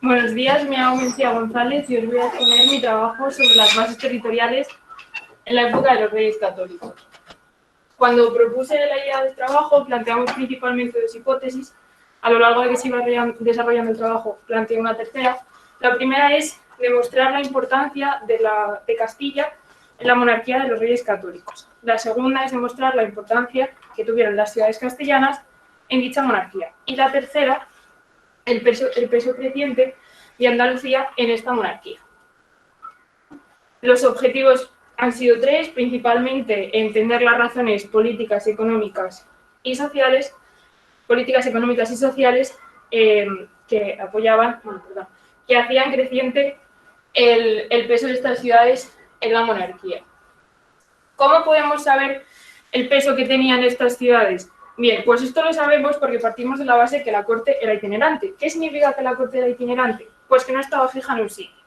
Buenos días, me llamo Mencía González y os voy a exponer mi trabajo sobre las bases territoriales en la época de los Reyes Católicos. Cuando propuse la idea del trabajo, planteamos principalmente dos hipótesis. A lo largo de que se iba desarrollando el trabajo, planteé una tercera. La primera es demostrar la importancia de Castilla en la monarquía de los Reyes Católicos. La segunda es demostrar la importancia que tuvieron las ciudades castellanas en dicha monarquía. Y la tercera, el peso creciente de Andalucía en esta monarquía. Los objetivos han sido tres, principalmente entender las razones políticas, económicas y sociales que apoyaban, que hacían creciente el peso de estas ciudades en la monarquía. ¿Cómo podemos saber el peso que tenían estas ciudades? Bien, pues esto lo sabemos porque partimos de la base que la corte era itinerante. ¿Qué significa que la corte era itinerante? Pues que no estaba fija en un sitio,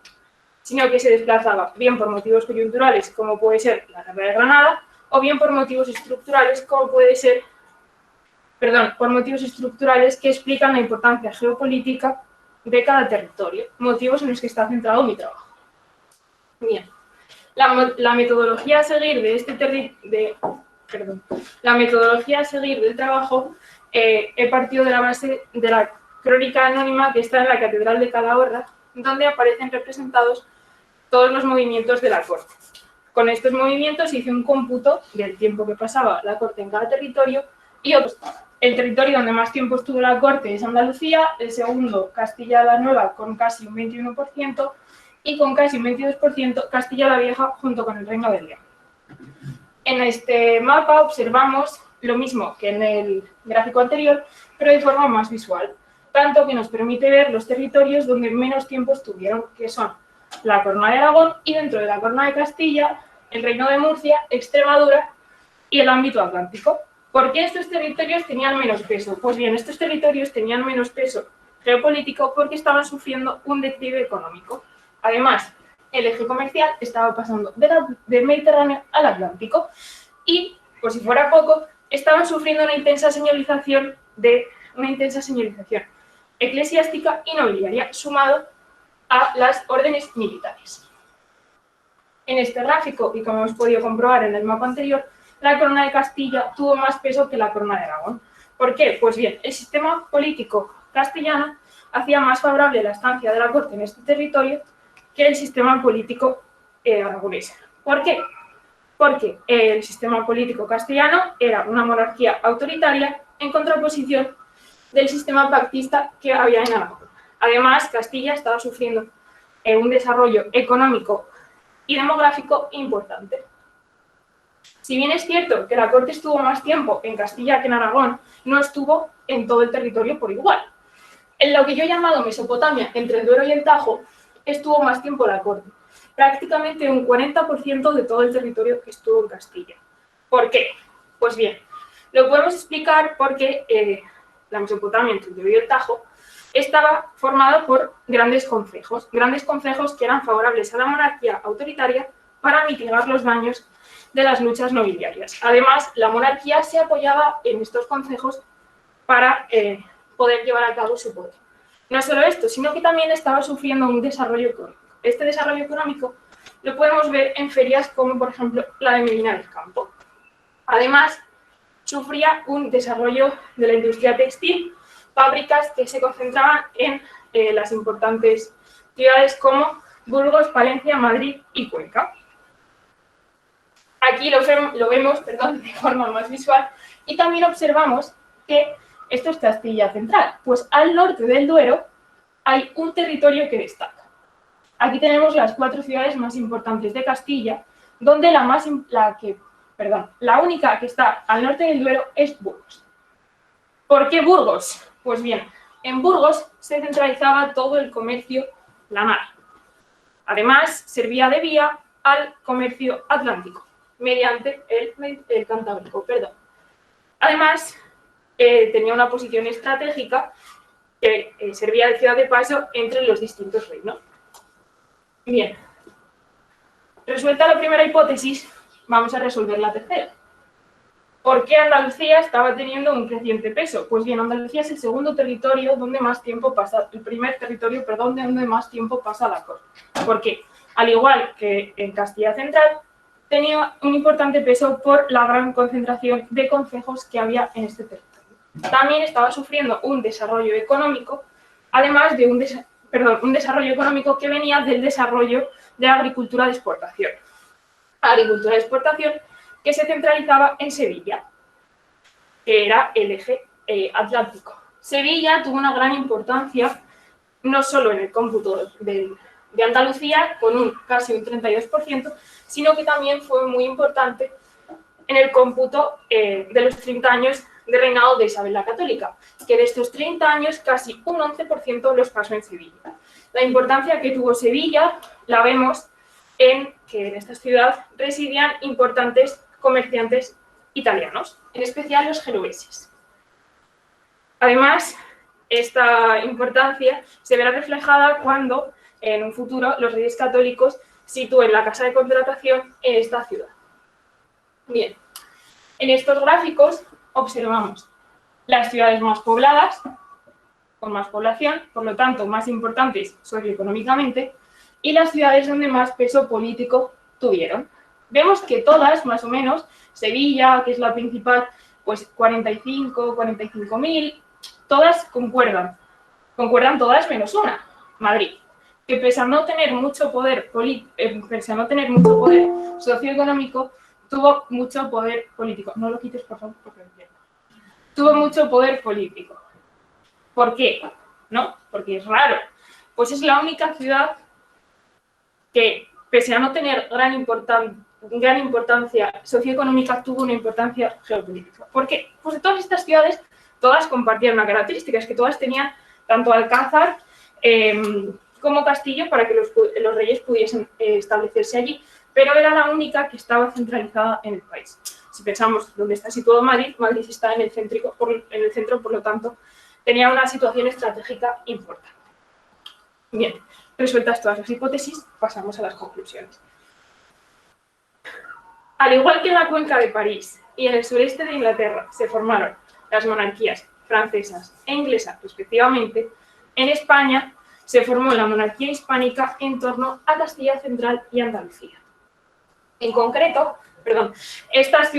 sino que se desplazaba bien por motivos coyunturales, como puede ser la guerra de Granada, o bien por motivos estructurales, como puede ser, por motivos estructurales que explican la importancia geopolítica de cada territorio, motivos en los que está centrado mi trabajo. Bien, la metodología a seguir del trabajo he partido de la base de la crónica anónima que está en la Catedral de Calahorra, donde aparecen representados todos los movimientos de la corte. Con estos movimientos hice un cómputo del tiempo que pasaba la corte en cada territorio y el territorio donde más tiempo estuvo la corte es Andalucía, el segundo Castilla la Nueva con casi un 21% y con casi un 22% Castilla la Vieja junto con el Reino de León. En este mapa observamos lo mismo que en el gráfico anterior, pero de forma más visual, tanto que nos permite ver los territorios donde menos tiempo estuvieron, que son la Corona de Aragón y dentro de la Corona de Castilla, el Reino de Murcia, Extremadura y el ámbito atlántico. ¿Por qué estos territorios tenían menos peso? Pues bien, estos territorios tenían menos peso geopolítico porque estaban sufriendo un declive económico. Además, el eje comercial estaba pasando del Mediterráneo al Atlántico y, por si fuera poco, estaban sufriendo una intensa señalización eclesiástica y nobiliaria, sumado a las órdenes militares. En este gráfico, y como hemos podido comprobar en el mapa anterior, la corona de Castilla tuvo más peso que la corona de Aragón. ¿Por qué? Pues bien, el sistema político castellano hacía más favorable la estancia de la corte en este territorio que el sistema político aragonés. ¿Por qué? Porque el sistema político castellano era una monarquía autoritaria en contraposición del sistema pactista que había en Aragón. Además, Castilla estaba sufriendo un desarrollo económico y demográfico importante. Si bien es cierto que la corte estuvo más tiempo en Castilla que en Aragón, no estuvo en todo el territorio por igual. En lo que yo he llamado Mesopotamia, entre el Duero y el Tajo, estuvo más tiempo la corte, prácticamente un 40% de todo el territorio que estuvo en Castilla. ¿Por qué? Pues bien, lo podemos explicar porque la Mesopotamia, entre el Duero y el Tajo, estaba formada por grandes concejos que eran favorables a la monarquía autoritaria para mitigar los daños de las luchas nobiliarias. Además, la monarquía se apoyaba en estos concejos para poder llevar a cabo su poder. No solo esto, sino que también estaba sufriendo un desarrollo económico. Este desarrollo económico lo podemos ver en ferias como, por ejemplo, la de Medina del Campo. Además, sufría un desarrollo de la industria textil, fábricas que se concentraban en las importantes ciudades como Burgos, Palencia, Madrid y Cuenca. Aquí lo vemos de forma más visual y también observamos que esto es Castilla Central, pues al norte del Duero hay un territorio que destaca. Aquí tenemos las 4 ciudades más importantes de Castilla, donde la única que está al norte del Duero es Burgos. ¿Por qué Burgos? Pues bien, en Burgos se centralizaba todo el comercio lanar. Además, servía de vía al comercio atlántico. mediante el Cantábrico. Perdón. Además, tenía una posición estratégica que servía de ciudad de paso entre los distintos reinos. Bien, resuelta la primera hipótesis, vamos a resolver la tercera. ¿Por qué Andalucía estaba teniendo un creciente peso? Pues bien, Andalucía es el segundo territorio donde más tiempo pasa, el primer territorio, perdón, donde más tiempo pasa la corte. ¿Por qué? Al igual que en Castilla Central, tenía un importante peso por la gran concentración de concejos que había en este territorio. También estaba sufriendo un desarrollo económico, además de un desarrollo económico que venía del desarrollo de la agricultura de exportación. Agricultura de exportación que se centralizaba en Sevilla, que era el eje atlántico. Sevilla tuvo una gran importancia, no solo en el cómputo de Andalucía, con casi un 32%, sino que también fue muy importante en el cómputo de los 30 años de reinado de Isabel la Católica, que de estos 30 años casi un 11% los pasó en Sevilla. La importancia que tuvo Sevilla la vemos en que en esta ciudad residían importantes comerciantes italianos, en especial los genoveses. Además, esta importancia se verá reflejada cuando, en un futuro, los reyes católicos sitúen la casa de contratación en esta ciudad. Bien, en estos gráficos observamos las ciudades más pobladas, con más población, por lo tanto más importantes socioeconómicamente, y las ciudades donde más peso político tuvieron. Vemos que todas, más o menos, Sevilla, que es la principal, pues 45.000, todas concuerdan todas menos una, Madrid, que pese a no tener mucho poder socioeconómico, tuvo mucho poder político. No lo quites, por favor, porque lo entiendo. Tuvo mucho poder político. ¿Por qué? ¿No? Porque es raro. Pues es la única ciudad que, pese a no tener gran importancia socioeconómica, tuvo una importancia geopolítica. ¿Por qué? Pues de todas estas ciudades, todas compartían una característica, es que todas tenían tanto alcázar como castillo para que los reyes pudiesen establecerse allí, pero era la única que estaba centralizada en el país. Si pensamos dónde está situado Madrid, Madrid está en el centro, por lo tanto, tenía una situación estratégica importante. Bien, resueltas todas las hipótesis, pasamos a las conclusiones. Al igual que en la cuenca de París y en el sureste de Inglaterra se formaron las monarquías francesas e inglesas respectivamente, en España se formó la monarquía hispánica en torno a Castilla Central y Andalucía. En concreto, estos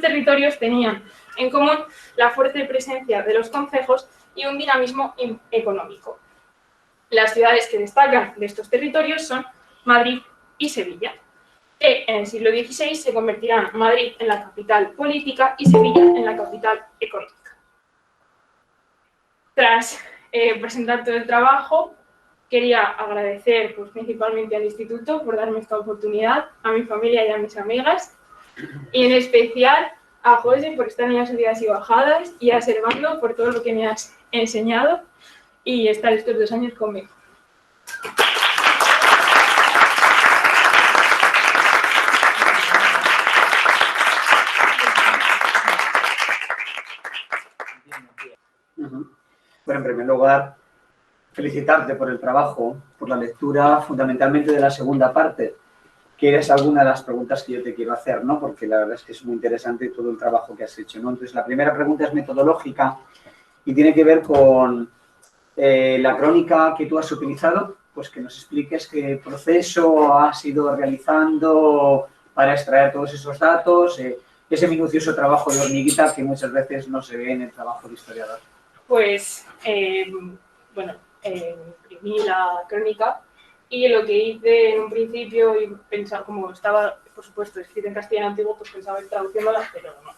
territorios tenían en común la fuerte presencia de los concejos y un dinamismo económico. Las ciudades que destacan de estos territorios son Madrid y Sevilla, que en el siglo XVI se convertirán Madrid en la capital política y Sevilla en la capital económica. Tras presentar todo el trabajo, quería agradecer principalmente al Instituto por darme esta oportunidad, a mi familia y a mis amigas, y en especial a José por estar en las subidas y bajadas, y a Servando por todo lo que me has enseñado y estar estos 2 años conmigo. Bueno, en primer lugar, felicitarte por el trabajo, por la lectura fundamentalmente de la segunda parte, que es alguna de las preguntas que yo te quiero hacer, ¿no? Porque la verdad es que es muy interesante todo el trabajo que has hecho, ¿no? Entonces, la primera pregunta es metodológica y tiene que ver con la crónica que tú has utilizado, pues que nos expliques qué proceso has ido realizando para extraer todos esos datos, ese minucioso trabajo de hormiguita que muchas veces no se ve en el trabajo de historiador. Pues, imprimí la crónica y lo que hice en un principio, y pensar como estaba, por supuesto, escrita en castellano antiguo, pues pensaba ir traduciéndola, pero no.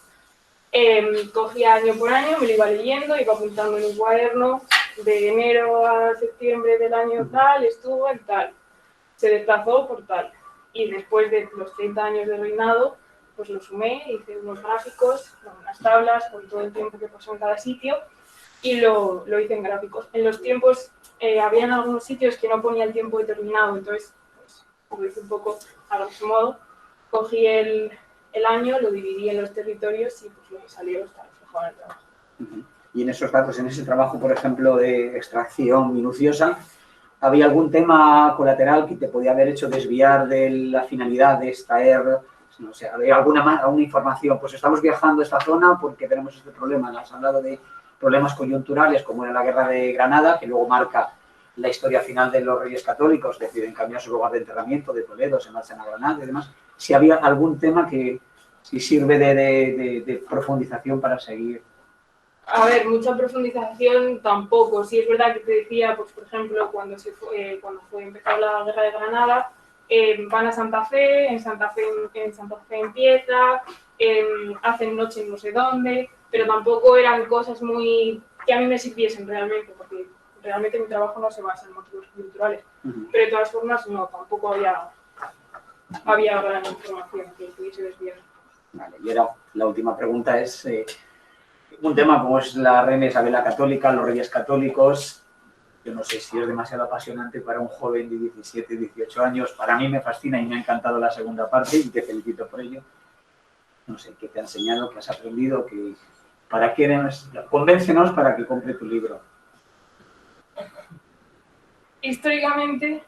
Cogía año por año, me lo iba leyendo, iba apuntando en un cuaderno, de enero a septiembre del año tal, estuvo en tal, se desplazó por tal. Y después de los 30 años de reinado, pues lo sumé, hice unos gráficos, unas tablas con todo el tiempo que pasó en cada sitio, y lo hice en gráficos. En los tiempos, habían algunos sitios que no ponía el tiempo determinado, entonces pues, lo hice un poco a grosso modo. cogí el año, lo dividí en los territorios y pues lo que salió está reflejado en el trabajo. Y en esos datos, en ese trabajo, por ejemplo, de extracción minuciosa, ¿había algún tema colateral que te podía haber hecho desviar de la finalidad de extraer, no sé, había alguna información? Pues estamos viajando a esta zona porque tenemos este problema. Has hablado de problemas coyunturales, como era la guerra de Granada, que luego marca la historia final de los Reyes Católicos, deciden cambiar su lugar de enterramiento de Toledo, se marchan a Granada y demás. Si había algún tema que si sirve de profundización para seguir. A ver, mucha profundización tampoco. Sí es verdad que te decía, pues por ejemplo, cuando fue empezar la guerra de Granada, van a Santa Fe, en Santa Fe empieza, hacen noche en no sé dónde, pero tampoco eran cosas muy que a mí me sirviesen realmente, porque realmente mi trabajo no se basa en motivos culturales. Pero de todas formas, no, tampoco había gran información que pudiese desviar. Vale, y ahora la última pregunta es... un tema como es la reina Isabel la Católica, los Reyes Católicos, yo no sé si es demasiado apasionante para un joven de 17, 18 años. Para mí me fascina y me ha encantado la segunda parte y te felicito por ello. No sé qué te ha enseñado, qué has aprendido, para qué eres. Convéncenos para que compre tu libro. Históricamente,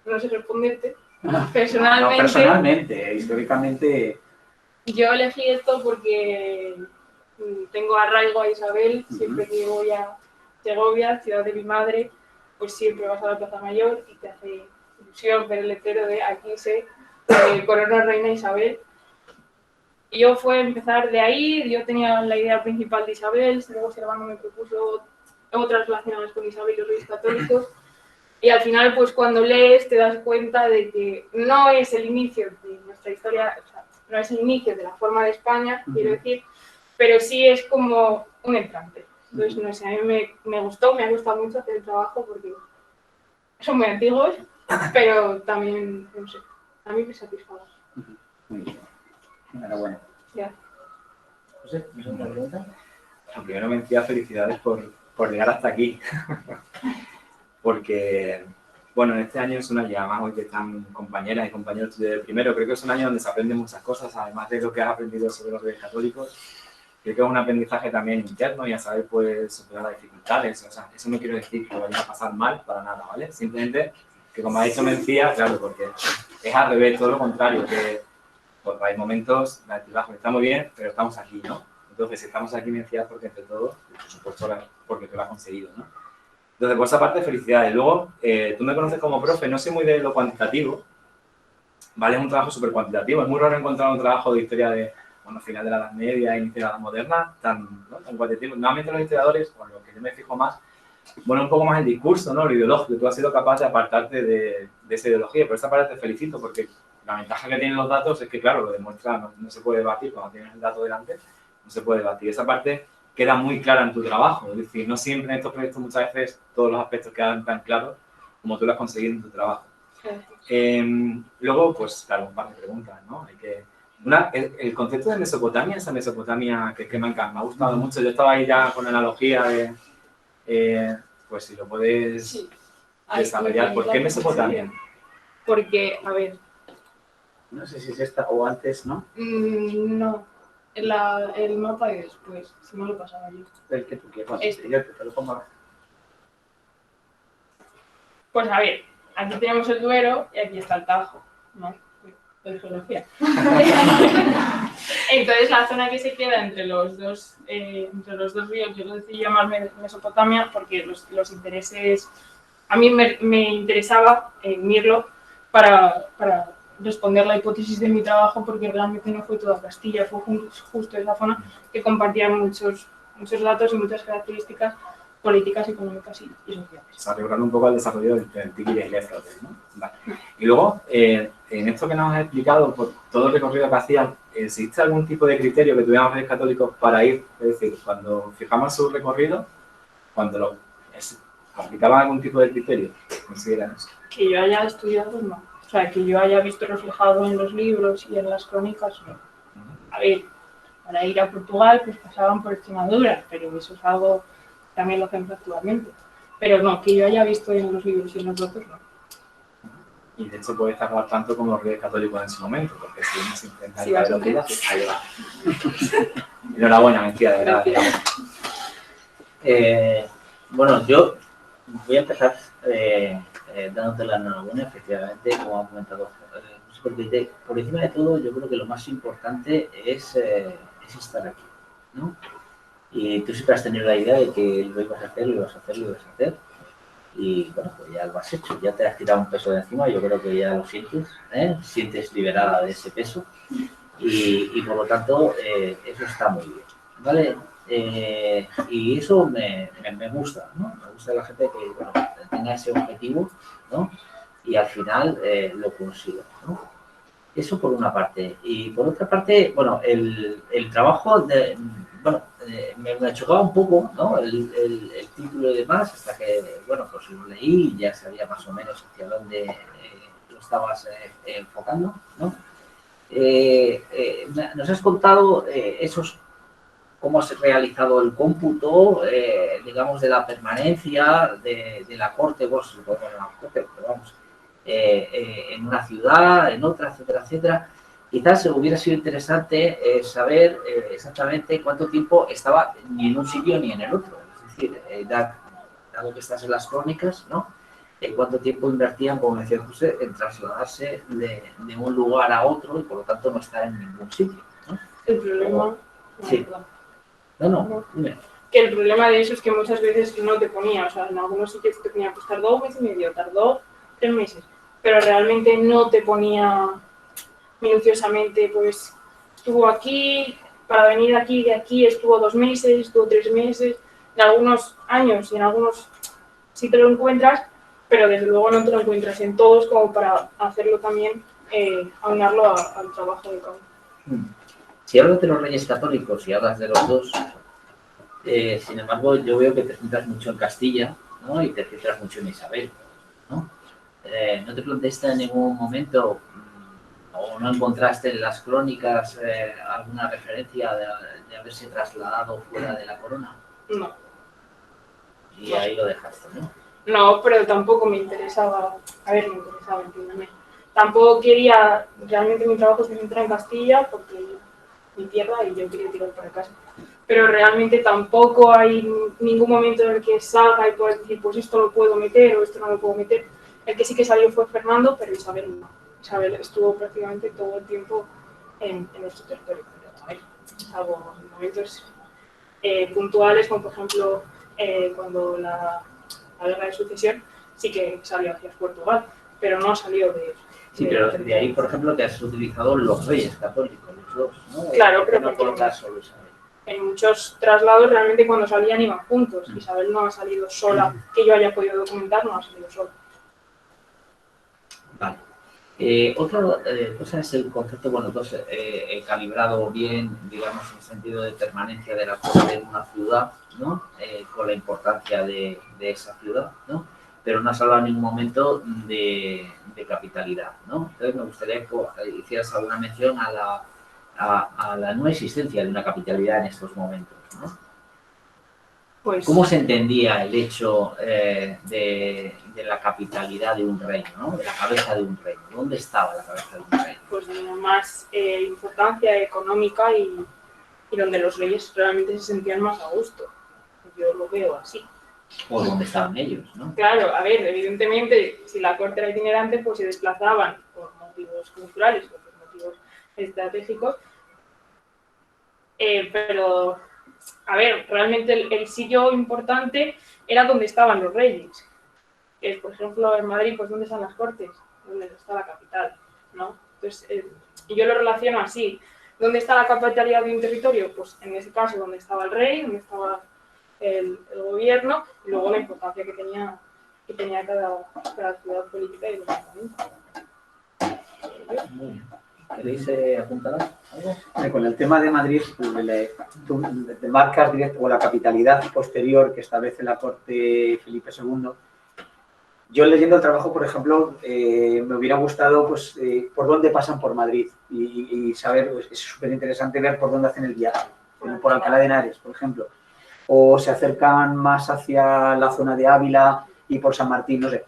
no sé responderte, Personalmente. No, personalmente, históricamente. Yo elegí esto porque tengo arraigo a Isabel, siempre que voy a Segovia, ciudad de mi madre, pues siempre vas a la Plaza Mayor y te hace ilusión ver el letrero de aquí se corona reina Isabel. Y yo fue empezar de ahí, yo tenía la idea principal de Isabel, luego Servando me propuso otras relacionadas con Isabel y los Reyes Católicos, y al final pues cuando lees te das cuenta de que no es el inicio de nuestra historia, o sea, no es el inicio de la forma de España, quiero decir, pero sí es como un entrante. Entonces, no sé, a mí me gustó, me ha gustado mucho hacer el trabajo porque son muy antiguos, pero también, no sé, a mí me satisfaga. Muy bien. Enhorabuena. Ya. José, ¿tienes una pregunta? Primero me decía felicidades por llegar hasta aquí. Porque, bueno, en este año es un año, además hoy que están compañeras y compañeros de primero, creo que es un año donde se aprenden muchas cosas, además de lo que has aprendido sobre los Reyes Católicos. Creo que es un aprendizaje también interno y a saber, pues, superar las dificultades. O sea, eso no quiero decir que lo vayan a pasar mal para nada, ¿vale? Simplemente que, como ha dicho Mencía, claro, porque es al revés, todo lo contrario, que pues, hay momentos de altibajo, está muy bien, pero estamos aquí, ¿no? Entonces, si estamos aquí, Mencía, porque entre todo, por supuesto, porque tú lo has conseguido, ¿no? Entonces, por esa parte, felicidades. Luego, tú me conoces como profe, no soy muy de lo cuantitativo, ¿vale? Es un trabajo súper cuantitativo. Es muy raro encontrar un trabajo de historia de, bueno, final de la Edad Media, inicio de la Edad Moderna, tan cuantitativo. Normalmente los historiadores, con lo que yo me fijo más, bueno, un poco más el discurso, ¿no? Lo ideológico. Tú has sido capaz de apartarte de esa ideología. Por esa parte te felicito, porque la ventaja que tienen los datos es que, claro, lo demuestra, no se puede debatir. Cuando tienes el dato delante, no se puede debatir. Esa parte queda muy clara en tu trabajo. Es decir, no siempre en estos proyectos muchas veces todos los aspectos quedan tan claros como tú lo has conseguido en tu trabajo. Luego, pues, claro, un par de preguntas, ¿no? El concepto de Mesopotamia, esa Mesopotamia que me encanta, me ha gustado mucho. Yo estaba ahí ya con la analogía de, pues si lo puedes desarrollar. ¿Por qué Mesopotamia? Porque, a ver... No sé si es esta o antes, ¿no? No. El mapa de después, si no lo pasaba yo. El que tú quieras. Te lo pongo. Pues a ver, aquí tenemos el Duero y aquí está el Tajo, ¿no? De geografía. Entonces la zona que se queda entre los dos ríos, yo lo decidí llamar Mesopotamia porque los intereses, a mí me interesaba unirlo para responder la hipótesis de mi trabajo, porque realmente no fue toda Castilla, fue justo esa zona que compartía muchos datos y muchas características políticas, económicas y sociales. O sea, regular un poco el desarrollo del Tigre y el Éfrates, ¿no? Vale. Y luego, en esto que nos has explicado, por todo el recorrido que hacías, ¿existe algún tipo de criterio que tuvieran los Reyes Católicos para ir? Es decir, cuando fijamos su recorrido, cuando ¿aplicaban algún tipo de criterio? ¿Consideran eso? Que yo haya estudiado, no. O sea, que yo haya visto reflejado en los libros y en las crónicas, no. A ver, para ir a Portugal, pues pasaban por Extremadura, pero eso es algo, también lo hacemos actualmente. Pero no, que yo haya visto en los libros y en los datos, no. y de hecho puede tardar tanto como los Reyes Católicos en su momento, porque si uno se intenta Sí, ir a vas a velocidad, ahí va. Enhorabuena, mentira, de verdad. Bueno, yo voy a empezar dándote la enhorabuena, efectivamente, como ha comentado. Porque por encima de todo, yo creo que lo más importante es estar aquí, ¿no? Y tú siempre has tenido la idea de que lo ibas a hacer, lo ibas a hacer, lo ibas a hacer. Y bueno, pues ya lo has hecho, ya te has quitado un peso de encima, yo creo que ya lo sientes, sientes liberada de ese peso y por lo tanto eso está muy bien, ¿vale? Y eso me gusta, ¿no? Me gusta la gente que bueno, tenga ese objetivo, ¿no? Y al final lo consiga, ¿no? Eso por una parte. Y por otra parte, bueno, el trabajo bueno, me chocaba un poco, ¿no? El título y demás, hasta que, bueno, pues lo leí y ya sabía más o menos hacia dónde lo estabas enfocando, ¿no? Nos has contado cómo has realizado el cómputo, digamos, de la permanencia de la corte, vos, bueno, la corte, pero vamos, en una ciudad, en otra, etcétera, etcétera. Quizás hubiera sido interesante saber exactamente cuánto tiempo estaba ni en un sitio ni en el otro. Es decir, dado que estás en las crónicas, ¿no? Cuánto tiempo invertían, como decía usted, en trasladarse de un lugar a otro y por lo tanto no estar en ningún sitio, ¿no? El problema... Sí. No, dime. Que el problema de eso es que muchas veces no te ponía, o sea, en algunos sitios te ponía, pues tardó 1 mes y medio, tardó 3 meses, pero realmente no te ponía minuciosamente, pues estuvo aquí, para venir aquí de aquí estuvo 2 meses, estuvo 3 meses, en algunos años y en algunos sí te lo encuentras, pero desde luego no te lo encuentras en todos como para hacerlo también, aunarlo al trabajo de campo. Si hablas de los Reyes Católicos y hablas de los dos, sin embargo, yo veo que te centras mucho en Castilla, ¿no? Y te centras mucho en Isabel, ¿no? ¿No te planteaste en ningún momento o no encontraste en las crónicas alguna referencia de haberse trasladado fuera de la corona? No. Y ahí lo dejaste, ¿no? No, pero tampoco me interesaba, me interesaba, entiéndeme. Tampoco quería, realmente mi trabajo se centra en Castilla porque mi tierra y yo quería tirar para casa. Pero realmente tampoco hay ningún momento en el que salga y puedas decir, pues esto lo puedo meter o esto no lo puedo meter. El que sí que salió fue Fernando, pero Isabel no. Isabel estuvo prácticamente todo el tiempo en nuestro territorio. Salvo momentos puntuales, como por ejemplo cuando la guerra de sucesión, sí que salió hacia Portugal, pero no salió de... Sí, pero de ahí, por ejemplo, que has utilizado los Reyes Católicos, los dos, ¿no? Claro, pero no colocas solo Isabel. En muchos traslados realmente cuando salían iban juntos. Isabel no ha salido sola, que yo haya podido documentar, no ha salido sola. Vale. Otra cosa es el concepto, bueno, entonces calibrado bien, digamos, en el sentido de permanencia de la corte en una ciudad, ¿no? Con la importancia de esa ciudad, ¿no? Pero no has hablado en ningún momento de capitalidad, ¿no? Entonces me gustaría que hicieras alguna mención a la no existencia de una capitalidad en estos momentos, ¿no? Pues, ¿Cómo se entendía el hecho de la capitalidad de un reino, ¿no? De la cabeza de un reino? ¿Dónde estaba la cabeza de un reino? Pues de más importancia económica y donde los reyes realmente se sentían más a gusto. Yo lo veo así. O dónde estaban ellos, ¿no? Claro, a ver, evidentemente, si la corte era itinerante, pues se desplazaban por motivos culturales o por motivos estratégicos. Pero, a ver, realmente el sitio importante era donde estaban los reyes. Por ejemplo, en Madrid, pues ¿dónde están las cortes? ¿Dónde está la capital? ¿No? Entonces, yo lo relaciono así. ¿Dónde está la capitalidad de un territorio? Pues en ese caso, donde estaba el rey, donde estaba el gobierno, y luego la importancia que tenía cada ciudad política y el ayuntamiento. Muy bien. ¿Queréis apuntar algo? Con el tema de Madrid, tú te marcas directo con la capitalidad posterior que establece la corte Felipe II. Yo leyendo el trabajo, por ejemplo, me hubiera gustado pues, por dónde pasan por Madrid y saber, pues, es súper interesante ver por dónde hacen el viaje, por Alcalá de Henares, por ejemplo, o se acercan más hacia la zona de Ávila y por San Martín, no sé.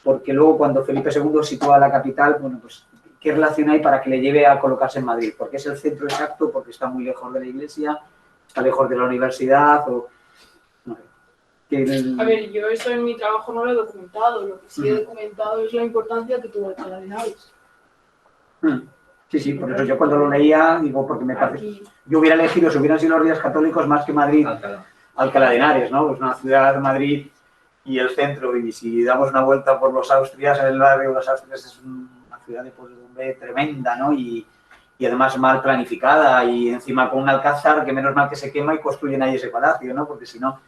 porque luego cuando Felipe II sitúa la capital, bueno, pues, ¿qué relación hay para que le lleve a colocarse en Madrid? ¿Porque es el centro exacto? ¿Porque está muy lejos de la iglesia? ¿Está lejos de la universidad? O, no sé. A ver, yo eso en mi trabajo no lo he documentado. Lo que sí he documentado es la importancia que tuvo Alcalá de Henares. Sí, por eso yo cuando lo leía, digo, porque me parece... Yo hubiera elegido, si hubieran sido los Reyes Católicos, más que Madrid, Alcalá de Henares, ¿no? Es una ciudad de Madrid y el centro, y si damos una vuelta por los Austrias, en el barrio de los Austrias es una ciudad de podredumbre tremenda, ¿no? Y además mal planificada, y encima con un alcázar que menos mal que se quema y construyen ahí ese palacio, ¿no? Porque si no...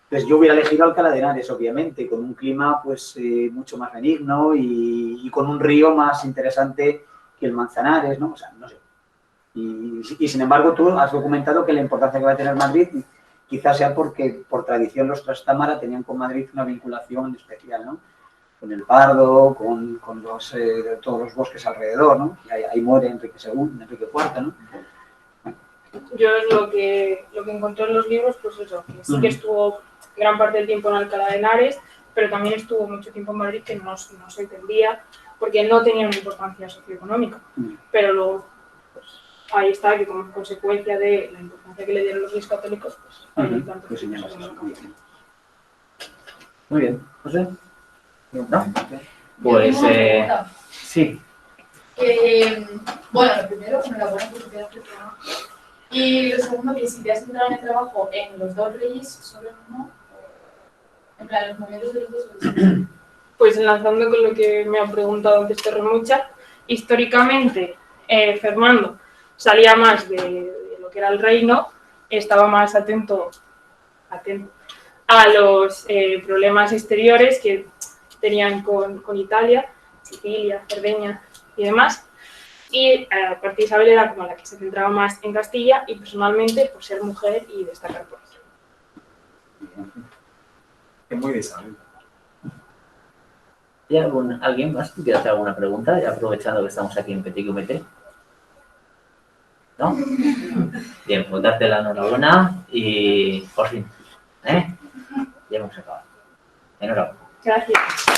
Entonces yo hubiera elegido Alcalá de Henares, obviamente, con un clima pues mucho más benigno y con un río más interesante que el Manzanares, ¿no? O sea, no sé. Y sin embargo tú has documentado que la importancia que va a tener Madrid quizás sea porque por tradición los Trastámara tenían con Madrid una vinculación especial, ¿no? Con el Pardo, con todos los bosques alrededor, ¿no? Y ahí muere Enrique IV, ¿no? Yo es lo que encontré en los libros, pues eso, que sí que estuvo gran parte del tiempo en Alcalá de Henares, pero también estuvo mucho tiempo en Madrid que no se entendía porque no tenía una importancia socioeconómica. Pero luego, pues ahí está, que como consecuencia de la importancia que le dieron los Reyes Católicos, pues hay tantos Pues tipos en la señalas. Muy bien. ¿José? ¿No? Pues, sí. Bueno, lo primero, enhorabuena por tu programa. Y lo segundo, que si te has entrado en el trabajo en los dos reyes, solo en uno, en plan, los momentos de los dos reyes. Pues enlazando con lo que me ha preguntado antes Torremucha, históricamente Fernando salía más de lo que era el reino, estaba más atento a los problemas exteriores que tenían con Italia, Sicilia, Cerdeña y demás. Y aparte Isabel era como la que se centraba más en Castilla y personalmente por ser mujer y destacar por eso. Es muy de Isabel. ¿Y alguien más que quiera hacer alguna pregunta? Ya aprovechando que estamos aquí en Petit Comité. ¿No? Bien, pues darte la enhorabuena y por fin, ya hemos acabado. Enhorabuena. Gracias.